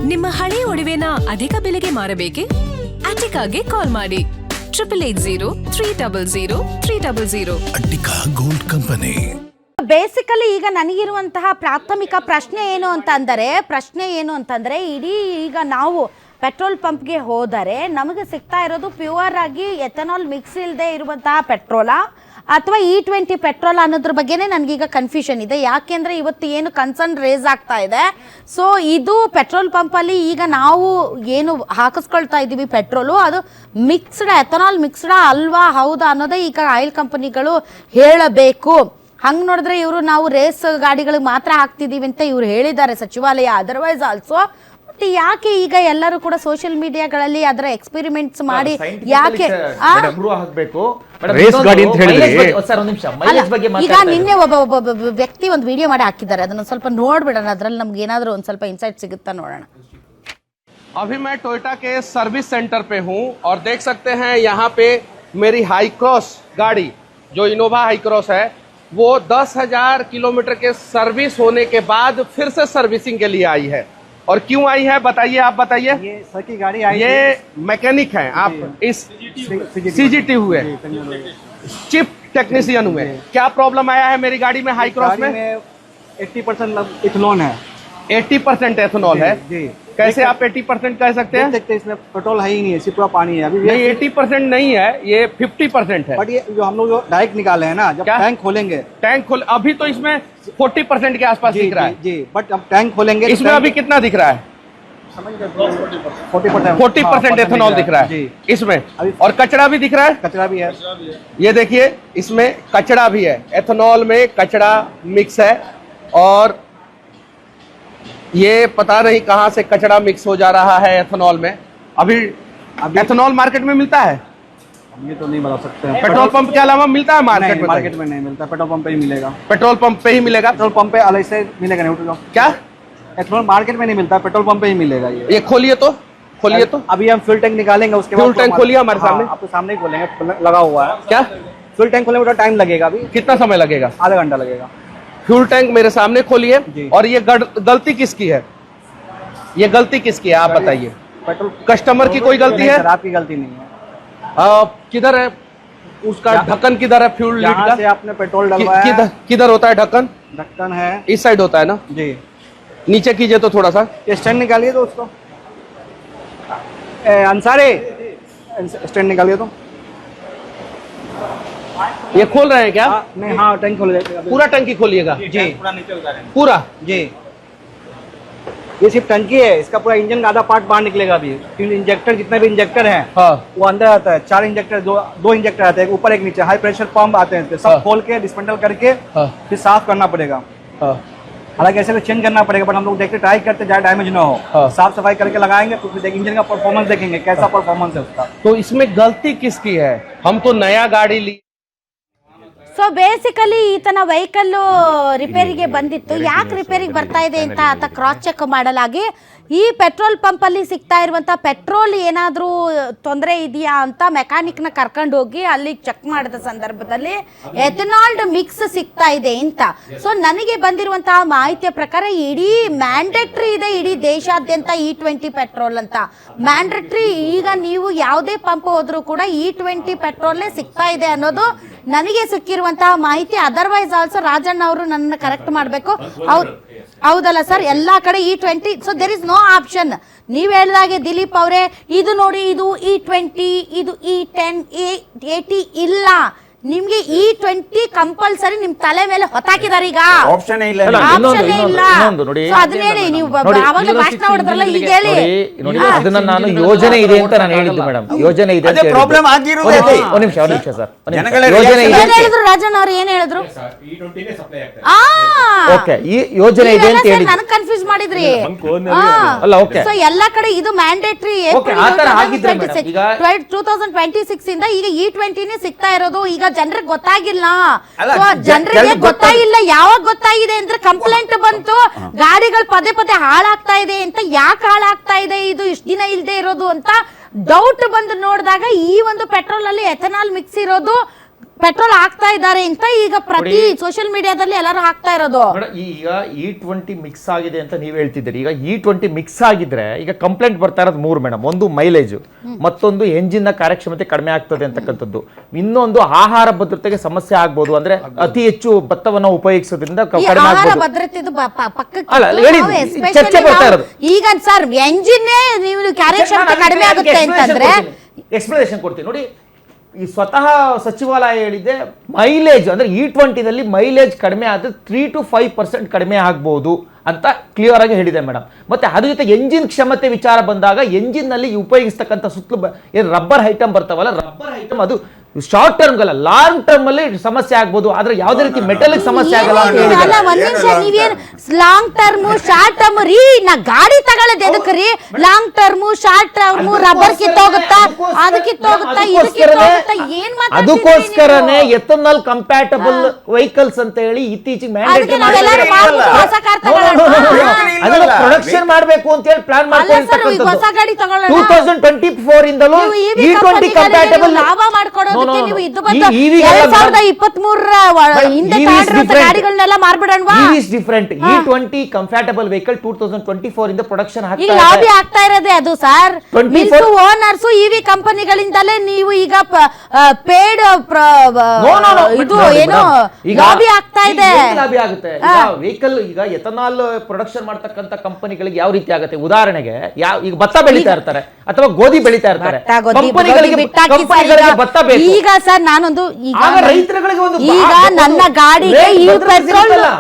ನಿಮ್ಮ ಹಳೆ ಒಡವೆನ ಅಧಿಕ ಬೆಲೆಗೆ ಮಾರಬೇಕೆ? ಅಟಿಕಾಗೆ ಕಾಲ್ ಮಾಡಿ 8880 ಅಟಿಕಾ ಗೋಲ್ಡ್ ಕಂಪನಿ. ಬೇಸಿಕಲಿ ಈಗ ನನಗಿರುವಂತಹ ಪ್ರಾಥಮಿಕ ಪ್ರಶ್ನೆ ಏನು ಅಂತಂದರೆ ಇಡೀ ಈಗ ನಾವು ಪೆಟ್ರೋಲ್ ಪಂಪ್ಗೆ ಹೋದರೆ ನಮಗೆ ಸಿಗ್ತಾ ಇರೋದು ಪ್ಯೂರ್ ಆಗಿ ಎಥನಾಲ್ ಮಿಕ್ಸ್ ಇಲ್ಲದೆ ಇರುವಂತಹ ಪೆಟ್ರೋಲಾ ಅಥವಾ E20 ಪೆಟ್ರೋಲ್ ಅನ್ನೋದ್ರ ಬಗ್ಗೆನೇ ನನಗೀಗ ಕನ್ಫ್ಯೂಷನ್ ಇದೆ. ಯಾಕೆಂದರೆ ಇವತ್ತು ಏನು ಕನ್ಸರ್ನ್ ರೇಸ್ ಆಗ್ತಾ ಇದೆ, ಸೊ ಇದು ಪೆಟ್ರೋಲ್ ಪಂಪಲ್ಲಿ ಈಗ ನಾವು ಏನು ಹಾಕಿಸ್ಕೊಳ್ತಾ ಇದ್ದೀವಿ ಪೆಟ್ರೋಲು ಅದು ಮಿಕ್ಸ್ಡ್ ಎಥನಾಲ್ ಮಿಕ್ಸ್ಡಾ ಅಲ್ವಾ ಹೌದಾ ಅನ್ನೋದೇ ಈಗ ಆಯಿಲ್ ಕಂಪನಿಗಳು ಹೇಳಬೇಕು. ಹಂಗೆ ನೋಡಿದ್ರೆ ಇವರು ನಾವು ರೇಸ್ ಗಾಡಿಗಳಿಗೆ ಮಾತ್ರ ಹಾಕ್ತಿದ್ದೀವಿ ಅಂತ ಇವ್ರು ಹೇಳಿದ್ದಾರೆ ಸಚಿವಾಲಯ. ಅದರ್ವೈಸ್ ಆಲ್ಸೋ ಯಾಕೆ ಈಗ ಎಲ್ಲರೂ ಕೂಡ ಸೋಷಿಯಲ್ ಮೀಡಿಯಾಗಳಲ್ಲಿ ಅದರ ಎಕ್ಸ್ಪೆರಿಮೆಂಟ್ಸ್ ಮಾಡಿ ಯಾಕೆ ಈಗ ನಿನ್ನೆ ಒಬ್ಬ ವ್ಯಕ್ತಿ ಒಂದು ವಿಡಿಯೋ ಮಾಡಿ ಹಾಕಿದ್ದಾರೆ, ಅದನ್ನ ಸ್ವಲ್ಪ ನೋಡ್ಬಿಡೋಣ, ಅದ್ರಲ್ಲಿ ನಮ್ಗೆ ಏನಾದರೂ ಒಂದು ಸ್ವಲ್ಪ ಇನ್ಸೈಟ್ ಸಿಗುತ್ತಾ ನೋಡೋಣ. अभी मैं टोयोटा के सर्विस सेंटर पे हूँ और देख सकते हैं यहाँ पे मेरी हाई क्रॉस गाड़ी जो इनोवा हाई क्रॉस है वो 10,000 किलोमीटर के सर्विस होने के बाद फिर से सर्विसिंग के लिए आई है. और क्यों आई है बताइए, आप बताइए. ये सर की गाड़ी आई, ये मैकेनिक है, आप इस CGT हुए चिप टेक्नीशियन हुए, क्या प्रॉब्लम आया है मेरी गाड़ी में हाई क्रॉस में? 80% इथेनॉल है. 80% एथेनॉल है जी. कैसे आप 80% कह सकते हैं? देखते इसमें पेट्रोल है ही नहीं है, सिर्फ पूरा पानी है. अभी नहीं 80% नहीं है, ये 50% है. बट ये जो हम लोग जो डायरेक्ट निकाले हैं ना, जब टैंक खोलेंगे, टैंक खोल अभी तो इसमें 40% के आसपास दिख रहा है. जी, बट अब टैंक खोलेंगे इसमें अभी कितना दिख रहा है? 40% एथेनॉल दिख रहा है इसमें. और कचरा भी दिख रहा है. कचरा भी है, ये देखिए इसमें कचरा भी है, एथेनॉल में कचरा मिक्स है. और ये पता नहीं कहां से कचरा मिक्स हो जा रहा है एथेनॉल में. अभी एथेनॉल मार्केट में मिलता है? ये तो नहीं बता सकते हैं. पेट्रोल पंप के अलावा मिलता है मार्केट में? मार्केट में नहीं मिलता, पेट्रोल पंप पे ही मिलेगा. पेट्रोल पंप पे ही मिलेगा. पेट्रोल पंप पे अलग से मिलेगा नहीं. क्या एथेनॉल मार्केट में नहीं मिलता, पेट्रोल पंप पे ही मिलेगा. ये खोलिए तो अभी हम फ्यूल टैंक निकालेंगे, उसके बाद फ्यूल टैंक खोलिए हमारे सामने. आपके सामने ही खोलेंगे, लगा हुआ है. क्या फ्यूल टैंक खोलने में थोड़ा टाइम लगेगा. अभी कितना समय लगेगा? आधा घंटा लगेगा. फ्यूल टैंक मेरे सामने खोलिए. और ये गलती किसकी है? ये गलती किसकी है आप बताइए. पेट्रोल कस्टमर की कोई गलती है? आपकी गलती नहीं है. किधर है उसका ढक्कन? किधर है फ्यूल लीड का? से आपने पेट्रोल डलवाया किधर होता है ढक्कन? ढक्कन है इस साइड होता है ना जी. नीचे कीजिए तो थोड़ा सा. स्टैंड निकालिए तो उसको. अंसारी स्टैंड निकालिए तो. ये खोल रहे हैं क्या? नहीं, हाँ टैंक खोल पूरा टंकी खोलिएगा जी. पूरा जी. ये सिर्फ टंकी है, इसका पूरा इंजन का आधा पार्ट बाहर निकलेगा. अभी इंजेक्टर जितने भी इंजेक्टर हैं वो अंदर आता है. 4 इंजेक्टर, दो इंजेक्टर आते हैं, ऊपर एक नीचे. हाई प्रेशर पंप आते हैं, सब खोल के डिस्मेंटल करके फिर साफ करना पड़ेगा. हालांकि ऐसे तो चेंज करना पड़ेगा, बट हम लोग देखते ट्राई करते जाए डैमेज ना हो. साफ सफाई करके लगाएंगे तो फिर इंजन का परफॉर्मेंस देखेंगे कैसा परफॉर्मेंस है उसका. तो इसमें गलती किसकी है? हम तो नया गाड़ी ली. ಸೊ ಬೇಸಿಕಲಿ ಈತನ ವೆಹಿಕಲ್ ರಿಪೇರಿಗೆ ಬಂದಿತ್ತು. ಯಾಕೆ ರಿಪೇರಿಗೆ ಬರ್ತಾ ಇದೆ ಅಂತ ಆತ ಕ್ರಾಸ್ ಚೆಕ್ ಮಾಡಲಾಗಿ ಈ ಪೆಟ್ರೋಲ್ ಪಂಪಲ್ಲಿ ಸಿಗ್ತಾ ಇರುವಂಥ ಪೆಟ್ರೋಲ್ ಏನಾದರೂ ತೊಂದರೆ ಇದೆಯಾ ಅಂತ ಮೆಕ್ಯಾನಿಕ್ನ ಕರ್ಕೊಂಡು ಹೋಗಿ ಅಲ್ಲಿ ಚೆಕ್ ಮಾಡಿದ ಸಂದರ್ಭದಲ್ಲಿ ಎಥನಾಲ್ಡ್ ಮಿಕ್ಸ್ ಸಿಗ್ತಾ ಇದೆ ಅಂತ. ಸೊ ನನಗೆ ಬಂದಿರುವಂತಹ ಮಾಹಿತಿಯ ಪ್ರಕಾರ ಇಡೀ ಮ್ಯಾಂಡೇಟ್ರಿ ಇದೆ ಇಡೀ ದೇಶಾದ್ಯಂತ E20 ಪೆಟ್ರೋಲ್ ಅಂತ ಮ್ಯಾಂಡೇಟ್ರಿ. ಈಗ ನೀವು ಯಾವುದೇ ಪಂಪ್ ಹೋದ್ರೂ ಕೂಡ E20 ಪೆಟ್ರೋಲ್ನೇ ಸಿಗ್ತಾ ಇದೆ ಅನ್ನೋದು ನನಗೆ ಸಿಕ್ಕಿರುವಂತಹ ಮಾಹಿತಿ. ಅದರ್ವೈಸ್ ಆಲ್ಸೋ ರಾಜಣ್ಣ ಅವರು ನನ್ನ ಕರೆಕ್ಟ್ ಮಾಡಬೇಕು. ಹೌದಲ್ಲ ಸರ್, ಎಲ್ಲಾ ಕಡೆ E20. So there is no option. ನೀವು ಹೇಳಿದಾಗೆ ದಿಲೀಪ್ ಅವರೇ, ಇದು ನೋಡಿ ಇದು E20, ಇದು E10, E80 ಇಲ್ಲ. ನಿಮ್ಗೆ E20 ಕಂಪಲ್ಸರಿ ನಿಮ್ ತಲೆ ಮೇಲೆ ಹೊತ್ತಾಕಿದಾರೆ. ಈಗ ಆಪ್ಷನ್ ಇಲ್ಲ. ಅದನ್ನ ಹೇಳಿ ನೀವು ಅವಾಗಲೇ ಭಾಷಣ ಹೊಡೆದ್ರಲ್ಲ, ಈಗ ಹೇಳಿ. ಅದನ್ನ ನಾನು ಯೋಜನೆ ಇದೆ ಅಂತ ನಾನು ಹೇಳಿದ್ದು ಮೇಡಮ್. ಯೋಜನೆ ಇದೆ ಅಂತ ಪ್ರಾಬ್ಲಮ್ ಆಗಿರೋದು. ಒಂದು ನಿಮಿಷ ಸರ್. ಯೋಜನೆ ಏನ್ ಹೇಳಿದ್ರು ರಾಜಣ್ಣ ಅವ್ರು? ಏನ್ ಹೇಳಿದ್ರು? ಓಕೆ, ಈ ಯೋಜನೆ ಇದೆ ಅಂತ ಹೇಳಿ ನನಗೆ ಕನ್ಫ್ಯೂಸ್ ಮಾಡಿದ್ರಿ. ಅಲ್ಲ, ಓಕೆ. ಸೊ ಎಲ್ಲಾ ಕಡೆ ಇದು ಮ್ಯಾಂಡೇಟರಿ 2026 ಇಂದ ಈಗ E20 ಸಿಗ್ತಾ ಇರೋದು. ಈಗ ಜನರಿಗೆ ಗೊತ್ತಾಗಿಲ್ಲ. ಜನರಿಗೆ ಗೊತ್ತಾಗಿಲ್ಲ. ಯಾವಾಗ ಗೊತ್ತಾಗಿದೆ ಅಂದ್ರೆ ಕಂಪ್ಲೇಂಟ್ ಬಂತು, ಗಾಡಿಗಳು ಪದೇ ಪದೇ ಹಾಳಾಗ್ತಾ ಇದೆ ಅಂತ. ಯಾಕೆ ಹಾಳಾಗ್ತಾ ಇದೆ ಇದು ಇಷ್ಟು ದಿನ ಇಲ್ಲದೆ ಇರೋದು ಅಂತ ಡೌಟ್ ಬಂದು ನೋಡಿದಾಗ ಈ ಒಂದು ಪೆಟ್ರೋಲ್ ಅಲ್ಲಿ ಎಥನಾಲ್ ಮಿಕ್ಸ್ ಇರೋದು ಪೆಟ್ರೋಲ್ ಹಾಕ್ತಾ ಇದ್ದಾರೆ ಅಂತ ಈಗ ಪ್ರತಿ ಸೋಷಿಯಲ್ ಮೀಡಿಯಾದಲ್ಲಿ ಎಲ್ಲರೂ ಹಾಕ್ತಾ ಇರೋದು. ಮೇಡಮ್ ಈಗ E20 ಮಿಕ್ಸ್ ಆಗಿದೆ ಅಂತ ನೀವು ಹೇಳ್ತಿದ್ದೀರಿ. ಈಗ E20 ಮಿಕ್ಸ್ ಆಗಿದ್ರೆ ಈಗ ಕಂಪ್ಲೇಂಟ್ ಬರ್ತಾ ಇರೋದು 3 ಮೇಡಮ್. ಒಂದು ಮೈಲೇಜ್, ಮತ್ತೊಂದು ಎಂಜಿನ್ ನ ಕಾರ್ಯಕ್ಷಮತೆ ಕಡಿಮೆ ಆಗ್ತದೆ ಅಂತಕ್ಕಂಥದ್ದು, ಇನ್ನೊಂದು ಆಹಾರ ಭದ್ರತೆಗೆ ಸಮಸ್ಯೆ ಆಗ್ಬೋದು. ಅಂದ್ರೆ ಅತಿ ಹೆಚ್ಚು ಭತ್ತವನ್ನ ಉಪಯೋಗಿಸೋದ್ರಿಂದ ಈ ಕಡಿಮೆ ಆಹಾರ ಆಗ್ಬೋದು. ಭದ್ರತೆದು ಪಕ್ಕಕ್ಕೆ ಅಲ್ಲ, ಇಟ್ಟು ಹೇಳಿ, ನಾವು especially ಚರ್ಚೆ ಬರ್ತಾ ನಾವು ಇರೋದು. ಈಗ ಸರ್ ಎಂಜಿನ್ ನೀವು ಕಾರ್ಯಕ್ಷಮತೆ ಕಡಿಮೆ ಆಗುತ್ತೆ ಅಂತಂದ್ರೆ ಎಕ್ಸ್ಪ್ಲನೇಷನ್ ಕೊಡ್ತೀನಿ ನೋಡಿ. ಈ ಸ್ವತಃ ಸಚಿವಾಲಯ ಹೇಳಿದೆ ಮೈಲೇಜ್ ಅಂದ್ರೆ E20ದಲ್ಲಿ ಮೈಲೇಜ್ ಕಡಿಮೆ ಆದ್ರೆ 3 to 5% ಕಡಿಮೆ ಆಗ್ಬೋದು ಅಂತ ಕ್ಲಿಯರ್ ಆಗಿ ಹೇಳಿದೆ ಮೇಡಮ್. ಮತ್ತೆ ಅದ್ರ ಜೊತೆ ಎಂಜಿನ್ ಕ್ಷಮತೆ ವಿಚಾರ ಬಂದಾಗ ಎಂಜಿನ್ ನಲ್ಲಿ ಉಪಯೋಗಿಸ್ತಕ್ಕಂಥ ಸುತ್ತಲೂ ಏನು ರಬ್ಬರ್ ಐಟಮ್ ಬರ್ತಾವಲ್ಲ, ರಬ್ಬರ್ ಐಟಮ್ ಅದು ಶಾರ್ಟ್ ಟರ್ಮ್ ಗಲ್ಲ, ಲಾಂಗ್ ಟರ್ಮ್ ಅಲ್ಲಿ ಸಮಸ್ಯೆ ಆಗ್ಬೋದು, ಆದ್ರೆ ಯಾವುದೇ ರೀತಿ ಮೆಟಲಿಕ್ ಸಮಸ್ಯೆ ಆಗಲ್ಲ ಅಂತ ಅಲ್ಲ, ಹೇಳಿದ್ದಾರೆ. ಒಂದ್ ನಿಮಿಷ, ನೀವೇನ್ ಲಾಂಗ್ ಟರ್ಮ್ ಶಾರ್ಟ್ ಟರ್ಮ್ ರೀ? ನಾ ಗಾಡಿ ತಗೊಳ್ಳೋದು ಎದಕ್ಕೆ ರೀ? Long term short term rubber ಕಿತ್ತೋಗುತ್ತಾ, ಅದು ಕಿತ್ತೋಗುತ್ತಾ, ಇದು ಕಿತ್ತೋಗುತ್ತಾ, ಏನ್ ಅದಕ್ಕೋಸ್ಕರನೇ ಎಥನಾಲ್ ಕಂಪ್ಯಾಟಬಲ್ ವೆಹಿಕಲ್ಸ್ ಅಂತ ಹೇಳಿ ಇತ್ತೀಚೆಗೆ ಅದಕ್ಕೆ ನಾವೆಲ್ಲರೂ ಮಾಡ್ಬಿಟ್ಟು ಹೊಸ ಕಾರ್ ತಗೊಳ್ಳೋಣ. ಅದನ್ನ ಪ್ರೊಡಕ್ಷನ್ ಮಾಡಬೇಕು ಅಂತ ಹೇಳಿ ಪ್ಲಾನ್ ಅಲ್ಲ ಸರ್, ಈಗ ಹೊಸ ಗಾಡಿ ತಗೊಳ್ಳೋಣ. 2024 ಇಂದಲೂ ನೀವು EV E20 ಕಂಪನಿಗಳಿಗೆ ಕಂಪ್ಯಾಟಬಲ್ ಲಾಭ ಮಾಡ್ಕೊಡೋದಕ್ಕೆ ನೀವು ಇದು ಬಂದು ಈ EV ಗೆಲ್ಲ 2023 ಹಿಂದೆ ತಗೊಂಡಿರೋ ಗಾಡಿಗಳನ್ನೆಲ್ಲ ಮಾರ್ಬಿಡೋಣವಾ? EV is different. E20 compatible vehicle 2024 ಇಂದ ಪ್ರೊಡಕ್ಷನ್ ಈಗ ಆಗ್ತಾ ಲಾಬಿ ಇದೆ. ಆಗ್ತಾ ಇರೋದೇ ಅದು ಸರ್. 24 ಓನರ್ಸ್ ಇವಿ ಕಂಪನಿಗಳಿಂದಲೇ ನೀವು ಈಗ ಪೇಡ್ No, no, no. ಇದು ನೋಡಿ ಏನು madam, ಈಗ ಲಾಬಿ ಆಗ್ತಾ ಇದೆ. ಏನ್ ಲಾಬಿ ಆಗುತ್ತೆ? ಈಗ ವೆಹಿಕಲ್ ಈಗ ಎಥನಾಲ್ ಪ್ರೊಡಕ್ಷನ್ ಮಾಡ್ತಕ್ಕಂಥ ಕಂಪನಿಗಳಿಗೆ ಯಾವ ರೀತಿ ಆಗುತ್ತೆ? ಉದಾಹರಣೆಗೆ ಈಗ ಭತ್ತ ಬೆಳೀತಾ ಇರ್ತಾರೆ ಅಥವಾ ಗೋಧಿ ಬೆಳೀತಾ ಇರ್ತಾರೆ, ಕಂಪನಿಗಳಿಗೆ ಭತ್ತ ಬೇಕು. ಈಗ ಸರ್ ನಾನೊಂದು ಆಗ ರೈತರುಗಳಿಗೆ ಒಂದು ಈಗ ನನ್ನ ಗಾಡಿಗೆ ಈ ಪೆಟ್ರೋಲ್ ಸಿಗುತ್ತಲ್ಲ.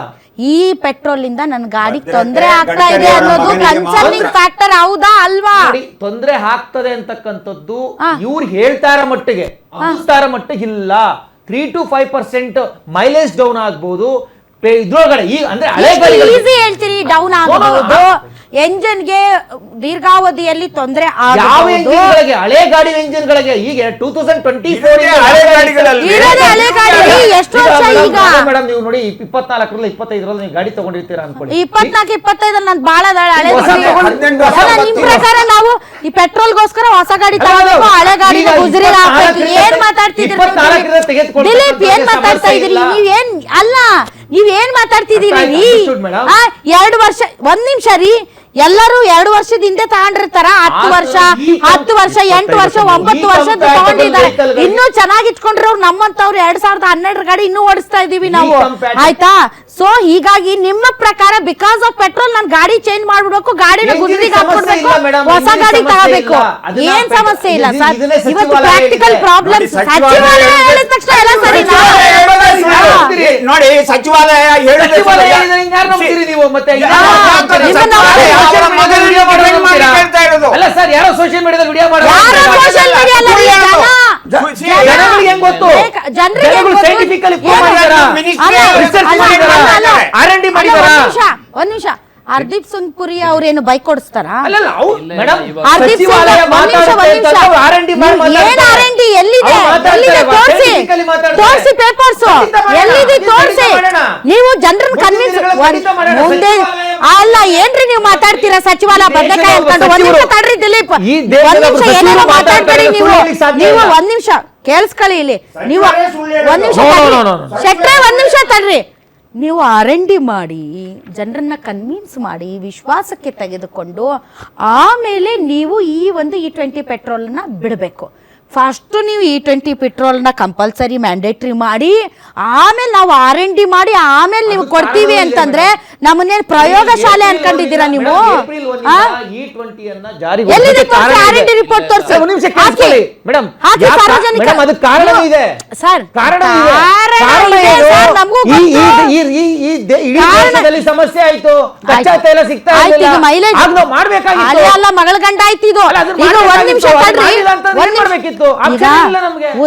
ಈ ಪೆಟ್ರೋಲ್ ಇಂದ ನನ್ನ ಗಾಡಿಗೆ ತೊಂದರೆ ಆಗ್ತಾ ಇದೆ ಅನ್ನೋದು ಕನ್ಸರ್ನಿಂಗ್ ಫ್ಯಾಕ್ಟರ್ ಹೌದಾ ಅಲ್ವಾ? ನೋಡಿ, ತೊಂದ್ರೆ ಆಗ್ತದೆ ಅಂತಕ್ಕಂಥದ್ದು ಇವ್ರು ಹೇಳ್ತಾ ಇರೋ ಮಟ್ಟಿಗೆ, ಅನ್ನಿಸ್ತಾ ಇರೋ ಮಟ್ಟಿಗೆ ಇಲ್ಲ. 3 to 5% ಮೈಲೇಜ್ ಡೌನ್ ಆಗ್ಬೋದು ಇದ್ರೊಳಗಡೆ. ಈ ಅಂದ್ರೆ ಹಳೆ ಗಾಡಿಗಳು ಈಸಿ ಹೇಳ್ತೀರಿ ಡೌನ್ ಆಗಬಹುದು, ಎಂಜಿನ್ಗೆ ದೀರ್ಘಾವಧಿಯಲ್ಲಿ ತೊಂದರೆ ಯಾವ ಆಗಬಹುದು. ಎಂಜಿನ್ಗಳಿಗೆ? ಹಳೆ ಗಾಡಿ ಎಂಜಿನ್ಗಳಿಗೆ. ಈಗ 2024 ಇರೋದೇ ಹಳೆ ಗಾಡಿ ಎಷ್ಟು ವರ್ಷ ಈಗ? ಮೇಡಮ್ ನೀವು ನೋಡಿ 24ರಲ್ಲಿ 25ರಲ್ಲಿ ನೀವು ಗಾಡಿ ತಗೊಂಡಿರ್ತೀರಾ ಅನ್ಕೊಳ್ಳಿ. 24-25 ನಾನು ಬಾಳ ಹಳೆ ಹೊಸ ಗಾಡಿ. ತಗೊಂಡು- ಅಲ್ಲ, ನಿಮ್ ಪ್ರಕಾರ ನಾವು ಈ ಪೆಟ್ರೋಲ್ಗೋಸ್ಕರ ಹೊಸ ಗಾಡಿ ತಗೋಬೇಕು, ಹಳೆ ಗಾಡಿನ ಗುಜರಿ ಹಾಕ್ಬೇಕು. ಏನ್ ಮಾತಾಡ್ತಿದ್ದೀರಿ ದಿಲೀಪ್? ಏನ್ ಮಾತಾಡ್ತಾ ಇದೀರಿ ನೀವೇನ್? ಅಲ್ಲ, ನೀವೇನ್ ಮಾತಾಡ್ತಿದ್ದೀರಿ ರೀ? 2 ವರ್ಷ, ಒಂದ್ ನಿಮಿಷ ರೀ, ಎಲ್ಲರೂ 2 ವರ್ಷದ ಹಿಂದೆ ತಗೊಂಡಿರ್ತಾರ. 10 ವರ್ಷ 8 ವರ್ಷ 9 ವರ್ಷ ತಗೊಂಡಿದ್ದಾರೆ. ಇನ್ನೂ ಚೆನ್ನಾಗಿ ಇಟ್ಕೊಂಡಿರೋರು ನಮ್ಮಂತವ್ರು 2012 ಗಾಡಿ ಇನ್ನೂ ಓಡಿಸ್ತಾ ಇದೀವಿ ನಾವು, ಆಯ್ತಾ? ಸೊ ಹೀಗಾಗಿ ನಿಮ್ಮ ಪ್ರಕಾರ ಬಿಕಾಸ್ ಆಫ್ ಪೆಟ್ರೋಲ್ ನಾನು ಗಾಡಿ ಚೇಂಜ್ ಮಾಡ್ಬಿಡ್ಬೇಕು, ಗಾಡಿನ ಗುಜರಿಗೆ ಹಾಕ್ಬಿಡ್ಬೇಕು, ಹೊಸ ಗಾಡಿ ತಗೋಬೇಕು. ಏನ್ ಸಮಸ್ಯೆ ಇಲ್ಲ ಸರ್, ಇವತ್ತು ಪ್ರಾಕ್ಟಿಕಲ್ ಪ್ರಾಬ್ಲಮ್. ಸಚಿವಾಲಯ ಹೇಳಿದ ತಕ್ಷಣ ಎಲ್ಲ ಸರಿ ನೋಡಿ, ಸಚಿವಾಲಯ ನೀವು ಮತ್ತೆ ಅಲ್ಲ ಸರ್, ಯಾರೋ ಸೋಷಿಯಲ್ ಮೀಡಿಯಾದಲ್ಲಿ ವಿಡಿಯೋ ಸೋಷಿಯಲ್ ಜನಗಳಿಗೆ ಹೆಂಗ್ ಗೊತ್ತು? ಜನಗಳು ಸೈಂಟಿಫಿಕಲಿ R&D ಮಾಡಿದಾರಾ? ಒಂದ್ ನಿಮಿಷ, ಹರ್ದೀಪ್ ಸಿಂಗ್ ಪುರಿ ಅವ್ರೇನು ಬೈಕ್ ಓಡಿಸ್ತಾರ? ಅಲ್ಲಲ್ಲ, ಮೇಡಮ್ ಹರ್ದೀಪ್ ಸಿಂಗ್ ಏನ್ R&D ಎಲ್ಲಿದೆ? ತೋರಿಸಿ ಪೇಪರ್ಸ್ ಎಲ್ಲಿದೆ ತೋರಿಸಿ. ನೀವು ಜನರನ್ನ ಕನ್ವಿನ್ಸ್ ಮುಂದೆ ಅಲ್ಲ ಏನ್ರಿ ನೀವು ಮಾತಾಡ್ತೀರಾ? ಸಚಿವಾಲಯ ಬದನೆಕಾಯಿ ಅನ್ಕೊಂಡು. ಒಂದ್ ನಿಮಿಷ ತಡ್ರಿ ದಿಲೀಪ್, ಒಂದ್ ನಿಮಿಷ ಏನೇನೋ ಮಾತಾಡ್ಬೇಡಿ ನೀವು. ಒಂದ್ ನಿಮಿಷ ಕೇಳಿಸ್ಕೊಳ್ಳಿ ಇಲ್ಲಿ. ನೀವು ಒಂದ್ ನಿಮಿಷ ಶೆಟ್ರೆ, ಒಂದ್ ನಿಮಿಷ ತಡ್ರಿ. ನೀವು R&D ಮಾಡಿ ಜನರನ್ನ ಕನ್ವಿನ್ಸ್ ಮಾಡಿ ವಿಶ್ವಾಸಕ್ಕೆ ತೆಗೆದುಕೊಂಡು ಆಮೇಲೆ ನೀವು ಈ ಒಂದು E20 ಪೆಟ್ರೋಲ್ನ ಬಿಡಬೇಕು. ಫಸ್ಟ್ ನೀವು E20 ಪೆಟ್ರೋಲ್ನ ಕಂಪಲ್ಸರಿ ಮ್ಯಾಂಡೇಟ್ರಿ ಮಾಡಿ ಆಮೇಲೆ ನಾವು R&D ಮಾಡಿ ಆಮೇಲೆ ನೀವು ಕೊಡ್ತೀವಿ ಅಂತಂದ್ರೆ ನಮ್ಮನ್ನೇನು ಪ್ರಯೋಗಶಾಲೆ ಅನ್ಕೊಂಡಿದ್ದೀರಾ ನೀವು? ಎಲ್ಲಿದೆ R&D ರಿಪೋರ್ಟ್ ತೋರಿಸಿ. ಮೇಡಮ್ ಹಾಕಿ ಸಾರ್ವಜನಿಕ. ಅದು ಕಾರಣ ಇದೆ ಸರ್, ಕಾರಣ ನಮಗೂ ಈ ದೇಶದಲ್ಲಿ ಸಮಸ್ಯೆ ಆಯ್ತು, ಕಚ್ಚಾ ತೈಲ ಸಿಗ್ತಾ ಇಲ್ಲ, ಮೈಲೇಜ್ ಮಾಡ್ಬೇಕಾಗಿತ್ತು. ಅಲ್ಲ, ಮಗಳ ಗಂಡ ಆಯ್ತು ಇದು. ಈಗ ಒಂದ್ ನಿಮಿಷ ತಡ್ರಿ, ಮಾಡ್ಬೇಕಿತ್ತು. ಆಪ್ಷನ್ ಇಲ್ಲ ನಮ್ಗೆ.